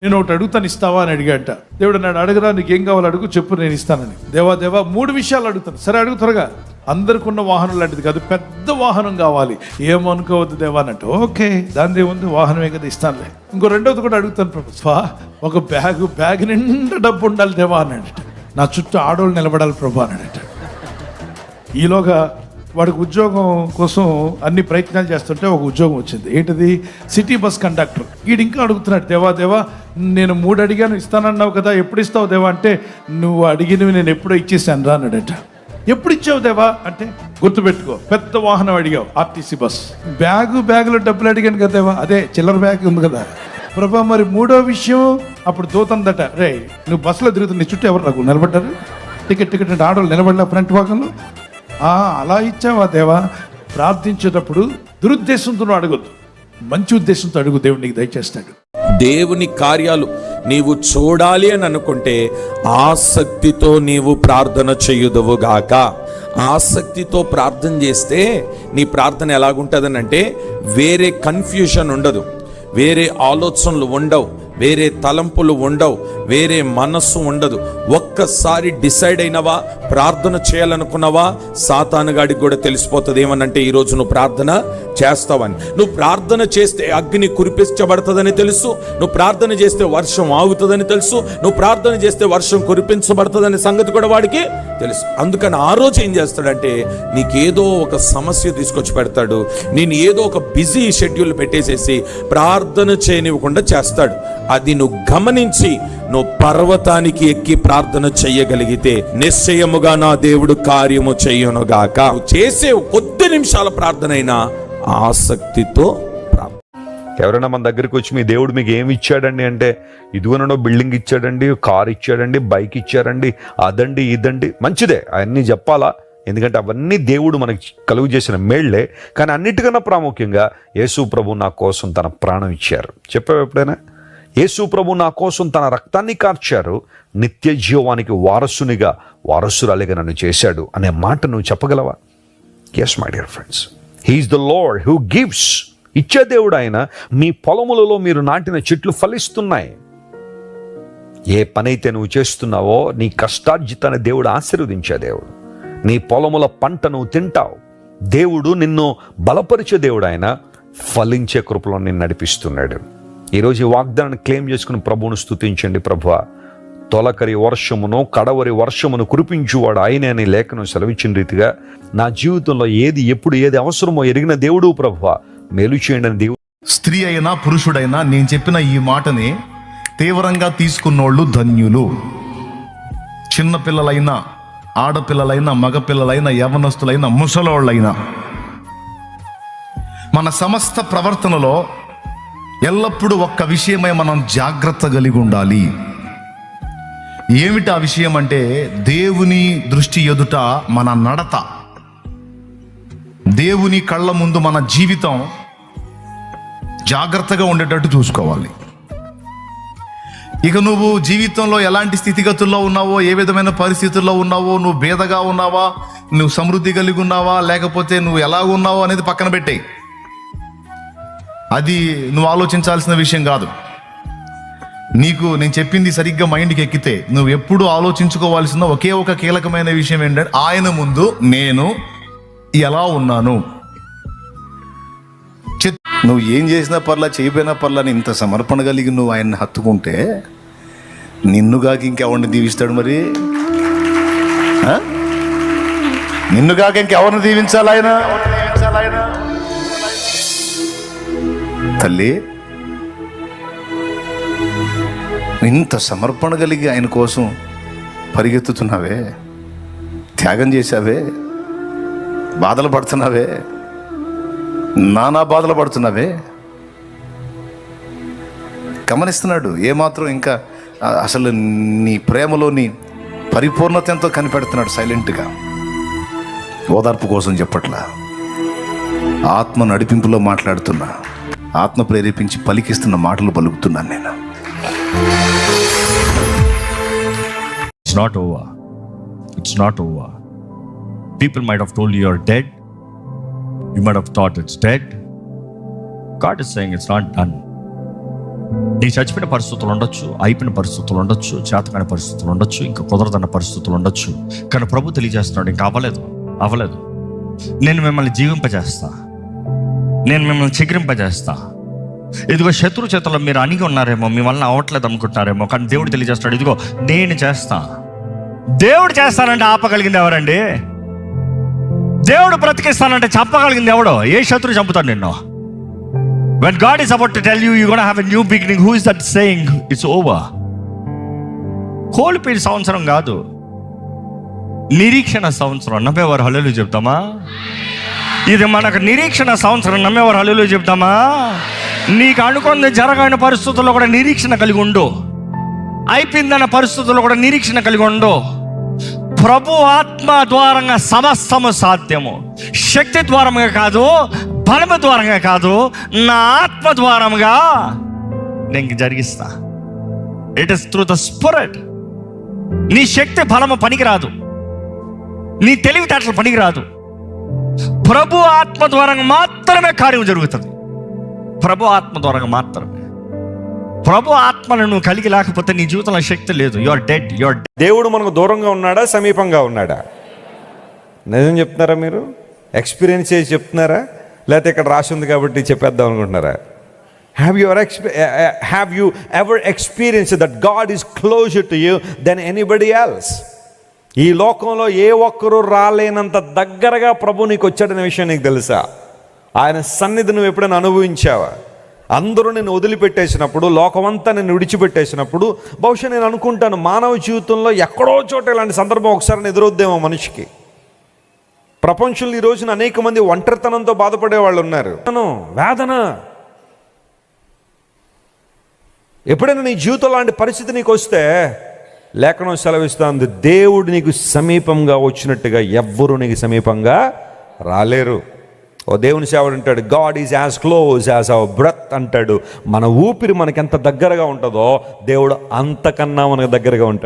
నేను ఒకటి అడుగుతాను, ఇస్తావా అని అడిగాట. దేవుడు అన్నాడు, అడగరా, నీకేం కావాలో అడుగు, చెప్పు, నేను ఇస్తానని. దేవా 3 విషయాలు అడుగుతాను. సరే అడుగు త్వరగా. అందరికి ఉన్న వాహనం లాంటిది కాదు, పెద్ద వాహనం కావాలి. ఏమనుకోవద్దు దేవా అన్నట్టు. ఓకే, దాని ఏముంది, వాహనమే కదా, ఇస్తానులే. ఇంకో రెండవది కూడా అడుగుతాను ప్రభు, ఒక బ్యాగ్ నిండా డబ్బు ఉండాలి దేవా అన్నాడట. నా చుట్టూ ఆడోళ్ళు నిలబడాలి ప్రభు అన్నాడట. ఈలోగా వాడికి ఉద్యోగం కోసం అన్ని ప్రయత్నాలు చేస్తుంటే ఒక ఉద్యోగం వచ్చింది. ఏంటిది? City bus conductor. వీడు ఇంకా అడుగుతున్నాడు, దేవా నేను 3 అడిగాను, ఇస్తానన్నావు కదా, ఎప్పుడు ఇస్తావు దేవా అంటే, నువ్వు అడిగినవి నేను ఎప్పుడో ఇచ్చేసాను రా అన్నాడట. ఎప్పుడు ఇచ్చావు దేవా అంటే, గుర్తుపెట్టుకో, పెద్ద వాహనం అడిగావు, ఆర్టీసీ బస్. బ్యాగులో డబ్బులు అడిగాను కదా దేవా, అదే చిల్లర బ్యాగ్ ఉంది కదా ప్రభా. మరి 3వ విషయం అప్పుడు దూతందట, రే నువ్వు బస్సులో తిరుగుతున్న, నీ చుట్టూ ఎవరు నాకు నిలబడ్డారు? టికెట్ అంటే ఆడవాళ్ళు నిలబడలే ఫ్రంట్ భాగంలో. అలా ఇచ్చావా దేవా? ప్రార్థించేటప్పుడు దురుద్దేశంతో అడగొద్దు, మంచి ఉద్దేశంతో అడుగు, దేవుడు నీకు దయచేస్తాడు. దేవుని కార్యాలు నీవు చూడాలి అని అనుకుంటే ఆసక్తితో నీవు ప్రార్థన చేయుదువుగాక. ఆసక్తితో ప్రార్థన చేస్తే నీ ప్రార్థన ఎలాగుంటుందని అంటే, వేరే కన్ఫ్యూషన్ ఉండదు, వేరే ఆలోచనలు ఉండవు, వేరే తలంపులు ఉండవు, వేరే మనస్సు ఉండదు. ఒక్కసారి డిసైడ్ అయినవా, ప్రార్థన చేయాలనుకున్నావా, సాతానుగాడికి కూడా తెలిసిపోతుంది ఏమనంటే, ఈరోజు నువ్వు ప్రార్థన చేస్తావని. నువ్వు ప్రార్థన చేస్తే అగ్ని కురిపించబడుతుందని తెలుసు, నువ్వు ప్రార్థన చేస్తే వర్షం ఆగుతుందని తెలుసు, నువ్వు ప్రార్థన చేస్తే వర్షం కురిపించబడుతుందనే సంగతి కూడా వాడికి తెలుసు. అందుకని ఆ రోజు ఏం చేస్తాడంటే, నీకేదో ఒక సమస్య తీసుకొచ్చి పెడతాడు, నేను ఏదో ఒక బిజీ షెడ్యూల్ పెట్టేసేసి ప్రార్థన చేయనివ్వకుండా చేస్తాడు. అది నువ్వు గమనించి నువ్వు పర్వతానికి ఎక్కి ప్రార్థన చెయ్యగలిగితే నిశ్చయముగా నా దేవుడు కార్యము చెయ్యనుగాక. చేసే కొద్ది నిమిషాల ప్రార్థన అయినా ఆసక్తితో ప్రార్థన. ఎవరైనా మన దగ్గరికి వచ్చి, మీ దేవుడు మీకు ఏమి ఇచ్చాడండి అంటే, ఇదిగోనో బిల్డింగ్ ఇచ్చాడండి, కార్ ఇచ్చాడండి, బైక్ ఇచ్చారండి, అదండి ఇదండి, మంచిదే, అవన్నీ చెప్పాలా, ఎందుకంటే అవన్నీ దేవుడు మనకి కలుగు చేసిన మేళ్లే. కానీ అన్నిటికన్నా ప్రాముఖ్యంగా యేసు ప్రభు నా కోసం తన ప్రాణం ఇచ్చారు. చెప్పావు ఎప్పుడైనా? యేసు ప్రభు నా కోసం తన రక్తాన్ని కార్చారు, నిత్య జీవానికి వారసురాలిగా నన్ను చేశాడు అనే మాట నువ్వు చెప్పగలవా? Yes my dear friends, he is the lord who gives. ఇచ్చే దేవుడు ఆయన. మీ పొలములలో మీరు నాటిన చెట్లు ఫలిస్తున్నాయి. ఏ పనైతే నువ్వు చేస్తున్నావో నీ కష్టార్జితాన్ని దేవుడు ఆశీర్వదించే దేవుడు. నీ పొలముల పంట నువ్వు తింటావు. దేవుడు నిన్ను బలపరిచే దేవుడు ఆయన. ఫలించే కృపలో నిన్ను నడిపిస్తున్నాడు. ఈరోజు ఈ వాగ్దానాన్ని క్లెయిమ్ చేసుకుని ప్రభువును స్తుతించండి. ప్రభువా, తొలకరి వర్షమును కడవరి వర్షమును కురిపించువాడు ఆయనే అని లేఖనం సెలవిచ్చిన రీతిగా నా జీవితంలో ఎప్పుడు ఏది అవసరమో ఎరిగిన దేవుడు ప్రభువా, మేలు చేయండి అని దేవుడు. స్త్రీ అయినా పురుషుడైనా నేను చెప్పిన ఈ మాటని తీవ్రంగా తీసుకున్నోళ్ళు ధన్యులు. చిన్నపిల్లలైనా, ఆడపిల్లలైనా, మగపిల్లలైనా, యవనస్తులైనా, ముసలోళ్ళైనా, మన సమస్త ప్రవర్తనలో ఎల్లప్పుడూ ఒక్క విషయమై మనం జాగ్రత్త కలిగి ఉండాలి. ఏమిటి ఆ విషయం అంటే, దేవుని దృష్టి ఎదుట మన నడత, దేవుని కళ్ళ ముందు మన జీవితం జాగ్రత్తగా ఉండేటట్టు చూసుకోవాలి. ఇక నువ్వు జీవితంలో ఎలాంటి స్థితిగతుల్లో ఉన్నావో, ఏ విధమైన పరిస్థితుల్లో ఉన్నావో, నువ్వు బేదగా ఉన్నావా, నువ్వు సమృద్ధి కలిగి ఉన్నావా, లేకపోతే నువ్వు ఎలా ఉన్నావో అనేది పక్కన పెట్టేయి. అది నువ్వు ఆలోచించాల్సిన విషయం కాదు. నీకు నేను చెప్పింది సరిగ్గా మైండ్కి ఎక్కితే నువ్వు ఎప్పుడు ఆలోచించుకోవాల్సిన ఒకే ఒక కీలకమైన విషయం ఏంటంటే, ఆయన ముందు నేను ఎలా ఉన్నాను. నువ్వు ఏం చేసినా పర్లా, చేయపోయినా పర్లా, ఇంత సమర్పణ కలిగి నువ్వు ఆయన్ని హత్తుకుంటే నిన్నుగాక ఇంకెవరిని దీవిస్తాడు? మరి నిన్నుగాక ఇంకెవరిని దీవించాలి ఆయన? తల్లి, ఇంత సమర్పణ కలిగి ఆయన కోసం పరిగెత్తుతున్నావే, త్యాగం చేశావే, బాధలు పడుతున్నావే, నానా బాధలు పడుతున్నావే. గమనిస్తున్నాడు ఏమాత్రం, ఇంకా అసలు నీ ప్రేమలోని పరిపూర్ణత ఎంతో కనిపెడుతున్నాడు. సైలెంట్గా ఓదార్పు కోసం చెప్పట్లా, ఆత్మ నడిపింపులో మాట్లాడుతున్నా, ఆత్మ ప్రేరేపించి పలికిస్తున్న మాటలు పలుకుతున్నాను నేను. It's not over. It's not over. People might have told you you're dead. You might have thought it's dead. God is saying it's not done. నీకు చచ్చిపోయిన పరిస్థితులు ఉండొచ్చు, అయిపోయిన పరిస్థితులు ఉండొచ్చు, చేతకాని పరిస్థితులు ఉండొచ్చు, ఇంకా కుదరదన్న పరిస్థితులు ఉండొచ్చు. కానీ ప్రభు తెలియజేస్తున్నాడు, ఇంకా అవ్వలేదు. నేను మిమ్మల్ని జీవింపజేస్తా, నేను మిమ్మల్ని చిగురింపజేస్తా. ఇదిగో శత్రు చేతుల్లో మీరు అణిగి ఉన్నారేమో, మీ వలన అవ్వట్లేదు అనుకుంటున్నారేమో, కానీ దేవుడు తెలియజేస్తాడు, ఇదిగో నేను చేస్తా. దేవుడు చేస్తానంటే ఆపగలిగింది ఎవరండి? దేవుడు బ్రతికిస్తానంటే చంపగలిగింది ఎవడో? ఏ శత్రువు చంపుతాడు నిన్ను? When God is about to tell you you're going to have a new beginning, who is that saying it's over? కోల్పోయిన సంవత్సరం కాదు, నిరీక్షణ సంవత్సరం. నమ్మేవారు హల్లెలూయా చెప్తామా? ఇది మనకు నిరీక్షణ సంవత్సరం. నమ్మేవారు హల్లెలూయా చెప్తామా? నీకు అనుకున్న జరగని పరిస్థితుల్లో కూడా నిరీక్షణ కలిగి ఉండు. అయిపోయిందన్న పరిస్థితుల్లో కూడా నిరీక్షణ కలిగి ఉండు. ప్రభు ఆత్మ ద్వారంగా సమస్తము సాధ్యము. శక్తి ద్వారంగా కాదు, బలము ద్వారంగా కాదు, నా ఆత్మ ద్వారముగా నేను జరిగిస్తా. It is through the spirit. నీ శక్తి బలము పనికిరాదు, నీ తెలివితేటలు పనికిరాదు. ప్రభు ఆత్మ ద్వారంగా మాత్రమే కార్యం జరుగుతుంది. ప్రభు ఆత్మ ద్వారంగా మాత్రమే. ప్రభు ఆత్మను నువ్వు కలిగి లేకపోతే నీ జీవితంలో శక్తి లేదు. You are dead. దేవుడు మనకు దూరంగా ఉన్నాడా, సమీపంగా ఉన్నాడా? నిజం చెప్తున్నారా? మీరు ఎక్స్పీరియన్స్ చేసి చెప్తున్నారా, లేకపోతే ఇక్కడ రాసి ఉంది కాబట్టి చెప్పేద్దాం అనుకుంటున్నారా? Have you ever experience that God is closer to you than anybody else? ఈ లోకంలో ఏ ఒక్కరూ రాలేనంత దగ్గరగా ప్రభు నీకు వచ్చాడనే విషయం నీకు తెలుసా? ఆయన సన్నిధి నువ్వు ఎప్పుడైనా అనుభవించావా? అందరూ నేను వదిలిపెట్టేసినప్పుడు, లోకమంతా నేను విడిచిపెట్టేసినప్పుడు, బహుశా నేను అనుకుంటాను మానవ జీవితంలో ఎక్కడో చోట ఇలాంటి సందర్భం ఒకసారి ఎదురొద్దేమో మనిషికి. ప్రపంచంలో ఈ రోజున అనేక మంది ఒంటరితనంతో బాధపడే వాళ్ళు ఉన్నారు. వేదన. ఎప్పుడైనా నీ జీవితంలో లాంటి పరిస్థితి నీకు వస్తే లేఖనం సెలవిస్తుంది, దేవుడు నీకు సమీపంగా వచ్చినట్టుగా ఎవ్వరూ నీకు సమీపంగా రాలేరు. ఓ దేవుని సేవడు అంటాడు, God is as close as our breath అంటాడు. మన ఊపిరి మనకి ఎంత దగ్గరగా ఉంటుందో దేవుడు అంతకన్నా మనకు దగ్గరగా ఉంటాడు.